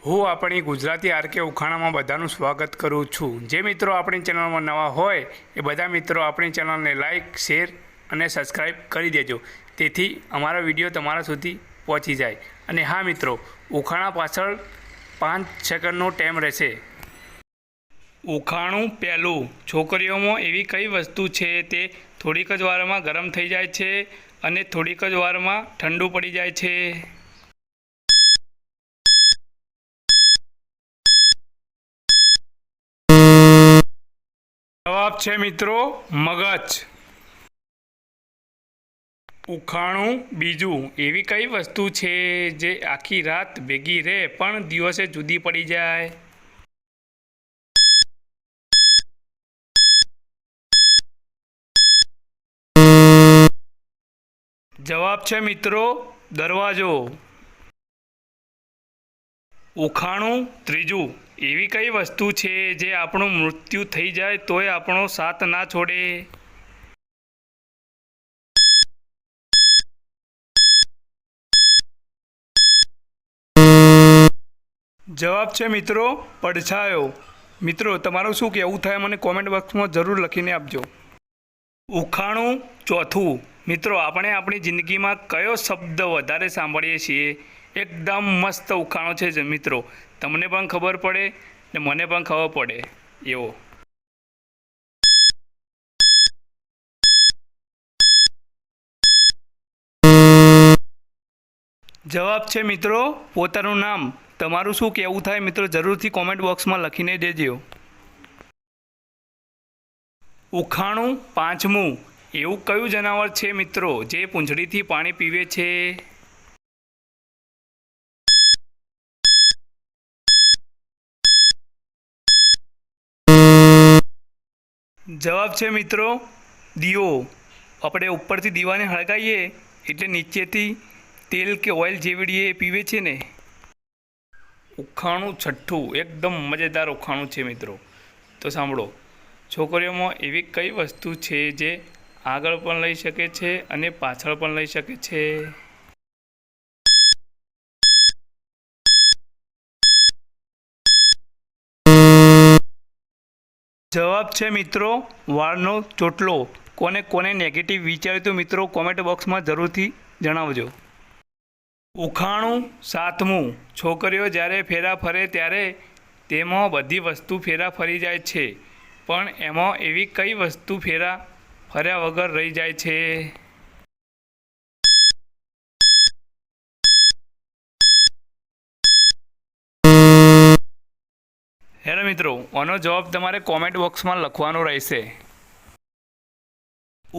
હું આપણી ગુજરાતી આરકે ઉખાણામાં બધાનું સ્વાગત કરું છું। જે મિત્રો આપણી ચેનલમાં નવા હોય એ બધા મિત્રો આપણી ચેનલને લાઇક શેર અને સબસ્ક્રાઈબ કરી દેજો, તેથી અમારા વિડીયો તમારા સુધી પહોંચી જાય। અને હા મિત્રો, ઉખાણા પાછળ 5 સેકન્ડનો ટાઈમ રહેશે। ઉખાણું પહેલું, છોકરીઓમાં એવી કઈ વસ્તુ છે તે થોડીક જ વારમાં ગરમ થઈ જાય છે અને થોડીક જ વારમાં ઠંડુ પડી જાય છે? જવાબ છે મિત્રો મગજ। ઉખાણું બીજું, એવી કઈ વસ્તુ છે જે આખી રાત ભેગી રહે પણ દિવસે જુદી પડી જાય? જવાબ છે મિત્રો દરવાજો। ઉખાણું ત્રીજું, એવી કઈ વસ્તુ છે જે આપણું મૃત્યુ થઈ જાય તોય આપણો સાથ ના છોડે? જવાબ છે મિત્રો પડછાયો। મિત્રો, તમારું શું કહેવું થાય મને કોમેન્ટ બોક્સમાં જરૂર લખીને આપજો। ઉખાણું ચોથું, મિત્રો આપણે આપણી જિંદગીમાં કયો શબ્દ વધારે સાંભળીએ છીએ? એકદમ મસ્ત ઉખાણો છે મિત્રો, તમને પણ ખબર પડે ને મને પણ ખબર પડે એવો। જવાબ છે મિત્રો પોતાનું નામ। તમારું શું કહેવું થાય મિત્રો જરૂરથી કોમેન્ટ બોક્સમાં લખીને દેજો। ઉખાણું પાંચમું, એવું કયું જનાવર છે મિત્રો જે પૂંછડીથી પાણી પીવે છે? જવાબ છે મિત્રો દીવો। આપણે ઉપરથી દીવાને હળગાવીએ એટલે નીચેથી તેલ કે ઓઇલ જેવડીએ પીવે છે ને। ઉખાણું છઠ્ઠું, એકદમ મજેદાર ઉખાણું છે મિત્રો, તો સાંભળો। છોકરીઓમાં એવી કઈ વસ્તુ છે જે આગળ પણ લઈ શકે છે અને પાછળ પણ લઈ શકે છે? જવાબ છે મિત્રો વાળનો ચોટલો। કોને કોને નેગેટિવ વિચાર્યું તો મિત્રો કોમેન્ટ બોક્સમાં જરૂરથી જણાવજો। ઉખાણું સાતમું, છોકરીઓ જ્યારે ફેરા ફરે ત્યારે તેમાં બધી વસ્તુ ફેરા ફરી જાય છે, પણ એમાં એવી કઈ વસ્તુ ફેરા ફર્યા વગર રહી જાય છે? હેલો મિત્રો, આનો જવાબ તમારે કોમેન્ટ બોક્સમાં લખવાનો રહેશે।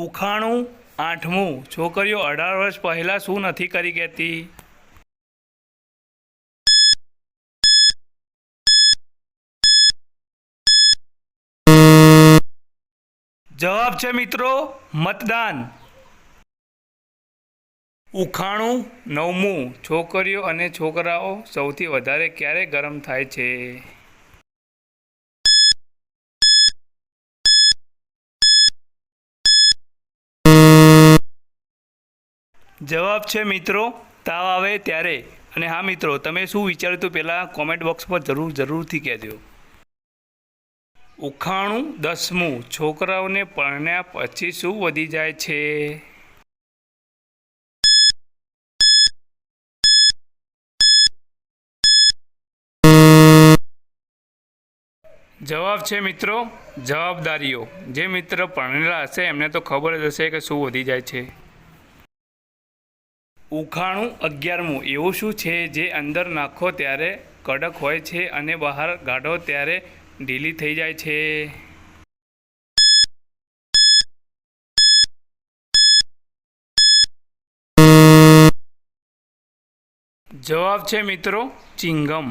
ઉખાણું આઠમું, છોકરીઓ 18 વર્ષ પહેલાં શું નથી કરી કહેતી? જવાબ છે મિત્રો મતદાન। ઉખાણું નવમું, છોકરીઓ અને છોકરાઓ સૌથી વધારે ક્યારે ગરમ થાય છે? જવાબ છે મિત્રો તાવ આવે ત્યારે। અને હા મિત્રો, તમે શું વિચાર્યું તો પહેલાં કોમેન્ટ બોક્સ પર જરૂરથી કહેજો। ઉખાણું દસમું, છોકરાઓને પરણ્યા પછી શું વધી જાય છે? જવાબ છે મિત્રો જવાબદારીઓ। જે મિત્ર પરણેલા હશે એમને તો ખબર જ હશે કે શું વધી જાય છે। ઉખાણું 11મું, એવું શું છે જે અંદર નાખો ત્યારે કડક હોય છે અને બહાર કાઢો ત્યારે ઢીલી થઈ જાય છે? જવાબ છે મિત્રો ચિંગમ।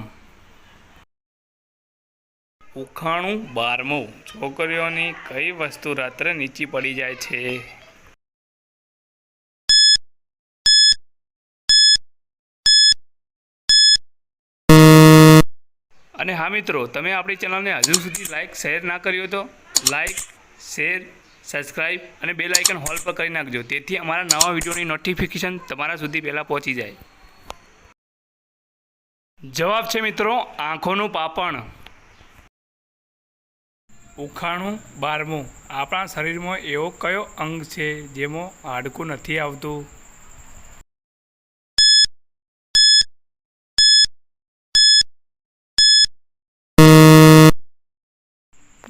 ઉખાણું 12મું, છોકરીઓની કઈ વસ્તુ રાત્રે નીચી પડી જાય છે? અને હા મિત્રો, તમે આપણી ચેનલને હજુ સુધી લાઇક શેર ના કર્યો તો લાઇક શેર સબસ્ક્રાઈબ અને બેલ આઇકન હોલ પર કરી નાખજો, તેથી અમારા નવા વિડીયોની નોટિફિકેશન તમારા સુધી પહેલાં પહોંચી જાય। જવાબ છે મિત્રો આંખોનું પાપણ. ઉખાણું 12. આપણા શરીરમાં એવો કયો અંગ છે જેમાં હાડકું નથી આવતું?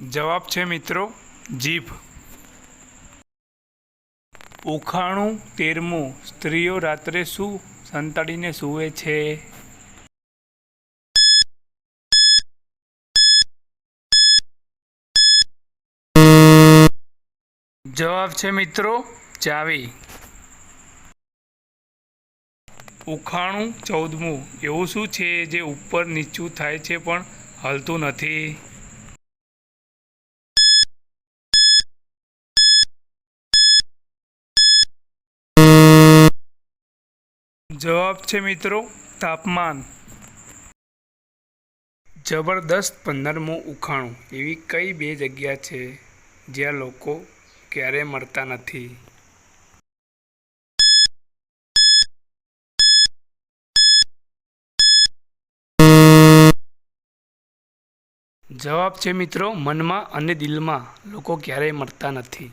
જવાબ છે મિત્રો જીભ. ઉખાણું 13. સ્ત્રીઓ રાત્રે શું સંતાડીને સૂવે છે? જવાબ છે મિત્રો ચાવી. ઉખાણું 14. એવું શું છે જે ઉપર નીચું થાય છે પણ હલતું નથી? જવાબ છે મિત્રો તાપમાન. જબરદસ્ત 15મું ઉખાણું. એવી કઈ બે જગ્યા છે જ્યાં લોકો ક્યારેય મળતા નથી? જવાબ છે મિત્રો મનમાં અને દિલમાં લોકો ક્યારેય મળતા નથી.